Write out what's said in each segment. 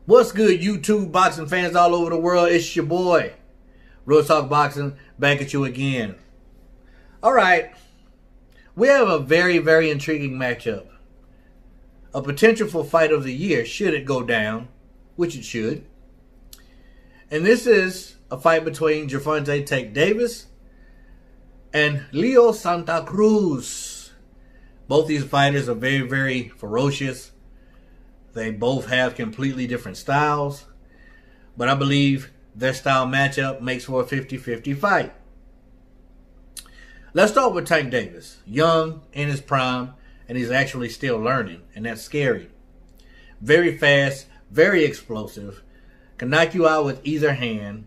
What's good, YouTube boxing fans all over the world? It's your boy, Real Talk Boxing, back at you again. All right, we have a very, very intriguing matchup. A potential for fight of the year, should it go down, which it should. And this is a fight between Gervonta Tank Davis and Leo Santa Cruz. Both these fighters are very, very ferocious. They both have completely different styles, but I believe their style matchup makes for a 50-50 fight. Let's start with Tank Davis. Young, in his prime, and he's actually still learning, and that's scary. Very fast, very explosive, can knock you out with either hand,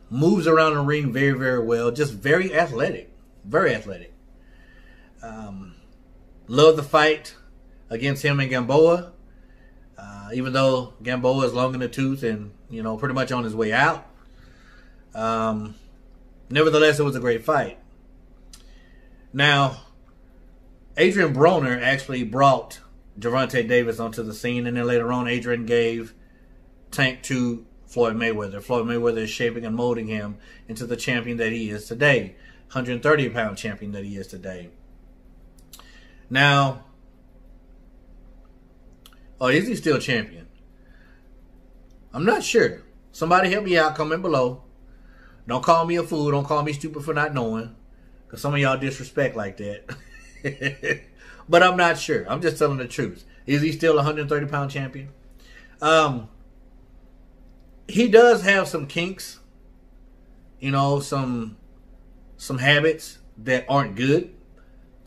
moves around the ring very, very well, just very athletic, very athletic. Love the fight against him and Gamboa, even though Gamboa is long in the tooth and, pretty much on his way out. Nevertheless, it was a great fight. Now, Adrian Broner actually brought Gervonta Davis onto the scene, and then later on, Adrian gave Tank to Floyd Mayweather. Floyd Mayweather is shaping and molding him into the champion that he is today, 130-pound champion that he is today. Now, is he still champion? I'm not sure. Somebody help me out. Comment below. Don't call me a fool. Don't call me stupid for not knowing. Because some of y'all disrespect like that. But I'm not sure. I'm just telling the truth. Is he still a 130-pound champion? He does have some kinks. Some habits that aren't good.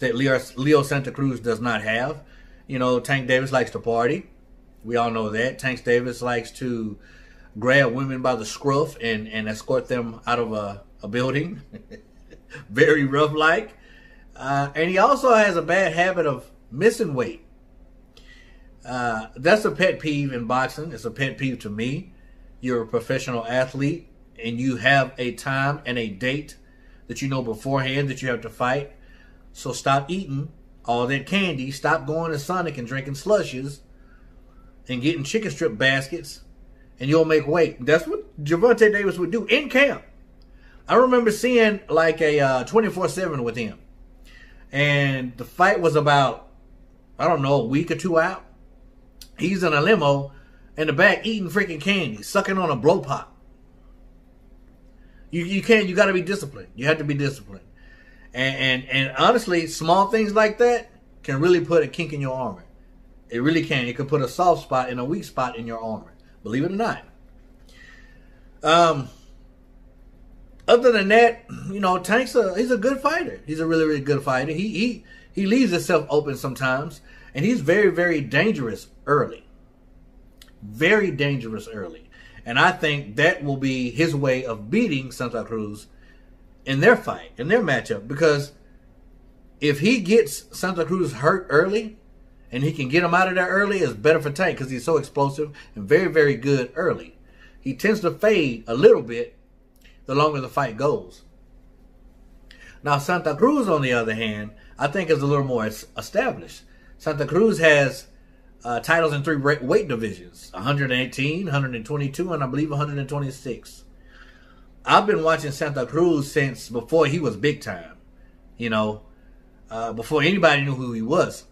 That Leo Santa Cruz does not have. Tank Davis likes to party. We all know that. Tank Davis likes to grab women by the scruff and escort them out of a building. Very rough-like. And he also has a bad habit of missing weight. That's a pet peeve in boxing. It's a pet peeve to me. You're a professional athlete, and you have a time and a date that you know beforehand that you have to fight. So stop eating all that candy. Stop going to Sonic and drinking slushes and getting chicken strip baskets, and you'll make weight. That's what Gervonta Davis would do in camp. I remember seeing like a 24/7 with him. And the fight was about, I don't know, a week or two out. He's in a limo in the back eating freaking candy, sucking on a blow pop. You got to be disciplined. You have to be disciplined. And honestly, small things like that can really put a kink in your armor. It really can. It can put a soft spot and a weak spot in your armor. Believe it or not. Other than that, Tank's he's a good fighter. He's a really, really good fighter. He leaves himself open sometimes, and he's very, very dangerous early. Very dangerous early. And I think that will be his way of beating Santa Cruz in their fight, in their matchup. Because if he gets Santa Cruz hurt early, and he can get him out of there early, it's better for Tank because he's so explosive and very, very good early. He tends to fade a little bit the longer the fight goes. Now, Santa Cruz, on the other hand, I think is a little more established. Santa Cruz has titles in 3 weight divisions, 118, 122, and I believe 126. I've been watching Santa Cruz since before he was big time, before anybody knew who he was.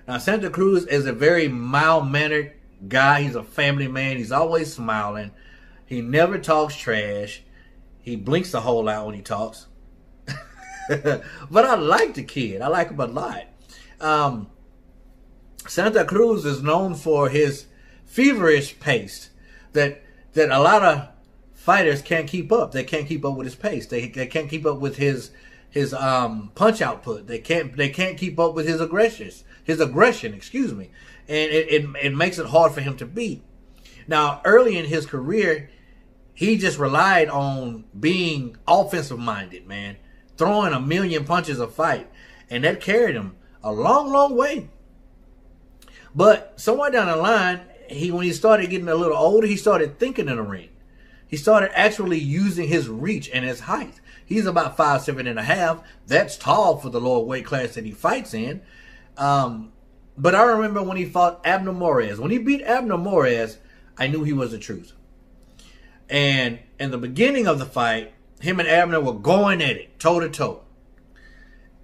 Now, Santa Cruz is a very mild-mannered guy. He's a family man. He's always smiling. He never talks trash. He blinks a whole lot when he talks. But I like the kid. I like him a lot. Santa Cruz is known for his feverish pace that a lot of fighters can't keep up. They can't keep up with his pace. They can't keep up with his punch output. They can't keep up with his aggression, excuse me. And it makes it hard for him to beat. Now, early in his career, he just relied on being offensive minded, man. Throwing a million punches a fight. And that carried him a long, long way. But somewhere down the line, when he started getting a little older, he started thinking in the ring. He started actually using his reach and his height. He's about 5'7.5". That's tall for the lower weight class that he fights in. But I remember when he fought Abner Morez. When he beat Abner Morez, I knew he was the truth. And in the beginning of the fight, him and Abner were going at it, toe to toe.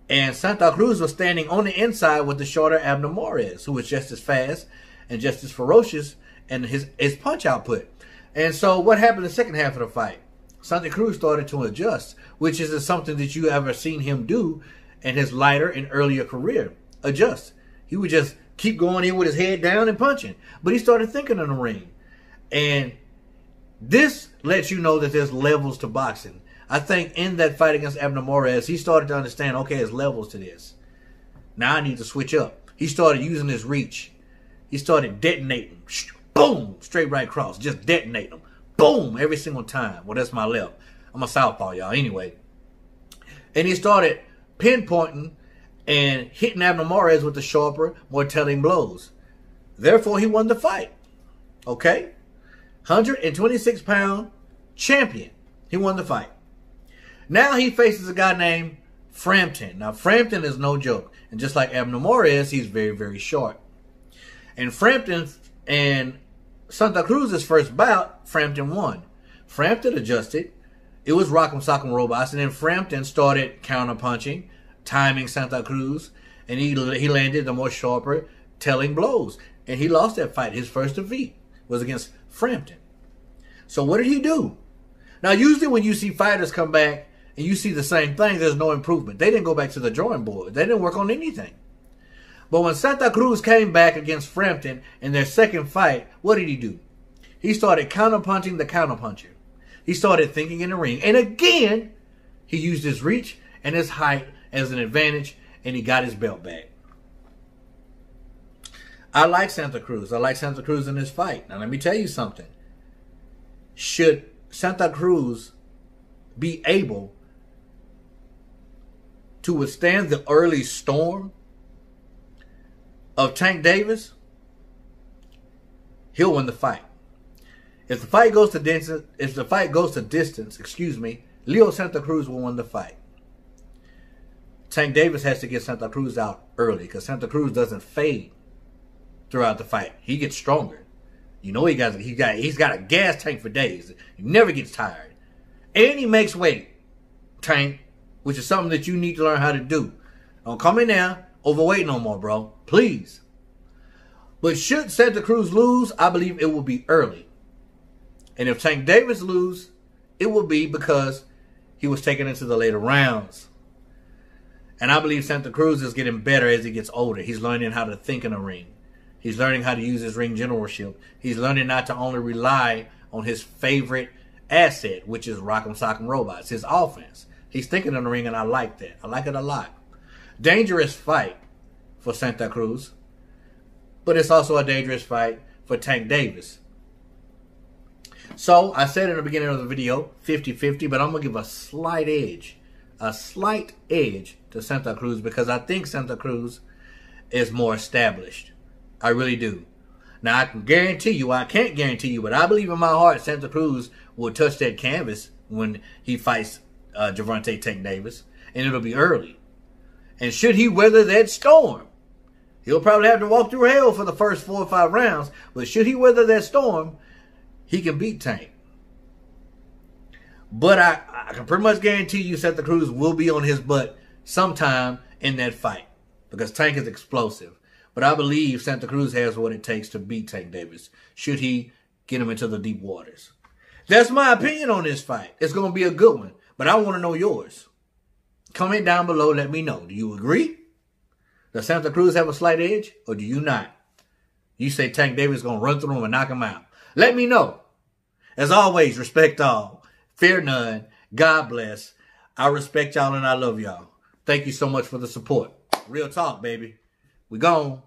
And Santa Cruz was standing on the inside with the shorter Abner Morez, who was just as fast and just as ferocious in his punch output. And so what happened in the second half of the fight? Santa Cruz started to adjust, which isn't something that you ever seen him do in his lighter and earlier career. Adjust. He would just keep going in with his head down and punching. But he started thinking in the ring. And this lets you know that there's levels to boxing. I think in that fight against Abner Morez, he started to understand, okay, there's levels to this. Now I need to switch up. He started using his reach. He started detonating. Boom! Straight right cross. Just detonate them. Boom! Every single time. Well, that's my left. I'm a southpaw, y'all. Anyway. And he started pinpointing and hitting Abner Morez with the sharper, more telling blows. Therefore, he won the fight. Okay? 126-pound champion. He won the fight. Now he faces a guy named Frampton. Now, Frampton is no joke. And just like Abner Morez, he's very, very short. And Frampton and Santa Cruz's first bout, Frampton won. Frampton adjusted. It was rock'em sock'em robots. And then Frampton started counterpunching, timing Santa Cruz. And he landed the more sharper, telling blows. And he lost that fight. His first defeat was against Frampton. So what did he do? Now, usually when you see fighters come back and you see the same thing, there's no improvement. They didn't go back to the drawing board. They didn't work on anything. But when Santa Cruz came back against Frampton in their second fight, what did he do? He started counterpunching the counterpuncher. He started thinking in the ring. And again, he used his reach and his height as an advantage, and he got his belt back. I like Santa Cruz. I like Santa Cruz in this fight. Now, let me tell you something. Should Santa Cruz be able to withstand the early storm of Tank Davis, he'll win the fight. If the fight goes to distance, Leo Santa Cruz will win the fight. Tank Davis has to get Santa Cruz out early because Santa Cruz doesn't fade throughout the fight. He gets stronger. You know he's got a gas tank for days. He never gets tired. And he makes weight, Tank, which is something that you need to learn how to do. Don't come in there overweight no more, bro. Please. But should Santa Cruz lose, I believe it will be early. And if Tank Davis lose, it will be because he was taken into the later rounds. And I believe Santa Cruz is getting better as he gets older. He's learning how to think in a ring. He's learning how to use his ring generalship. He's learning not to only rely on his favorite asset, which is rock'em sock'em robots, his offense. He's thinking in the ring, and I like that. I like it a lot. Dangerous fight for Santa Cruz, but it's also a dangerous fight for Tank Davis. So, I said in the beginning of the video, 50-50, but I'm going to give a slight edge to Santa Cruz because I think Santa Cruz is more established. I really do. Now, I can't guarantee you, but I believe in my heart Santa Cruz will touch that canvas when he fights Gervonta Tank Davis, and it'll be early. And should he weather that storm, he'll probably have to walk through hell for the first 4 or 5 rounds, but should he weather that storm, he can beat Tank. But I can pretty much guarantee you Santa Cruz will be on his butt sometime in that fight because Tank is explosive. But I believe Santa Cruz has what it takes to beat Tank Davis should he get him into the deep waters. That's my opinion on this fight. It's going to be a good one, but I want to know yours. Comment down below. Let me know. Do you agree? Does Santa Cruz have a slight edge or do you not? You say Tank Davis is going to run through him and knock him out. Let me know. As always, respect all. Fear none. God bless. I respect y'all and I love y'all. Thank you so much for the support. Real talk, baby. We gone.